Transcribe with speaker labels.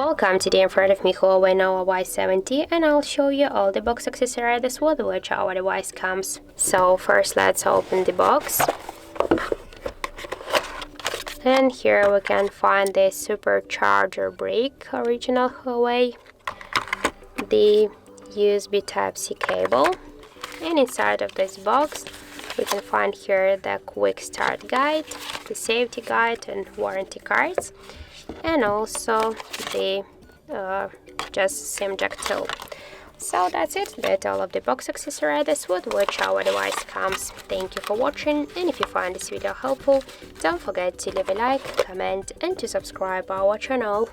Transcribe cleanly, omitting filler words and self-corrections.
Speaker 1: Welcome, today in front of me HUAWEI Nova Y70 and I'll show you all the box accessories with which our device comes. So first let's open the box. And here we can find the supercharger brick, original HUAWEI, the USB Type-C cable, and inside of this box we can find here the quick start guide, the safety guide and warranty cards, and also the just SIM jack tool. So that's it, that's all of the box accessories with which our device comes. Thank you for watching, and if you find this video helpful, don't forget to leave a like, comment and to subscribe our channel.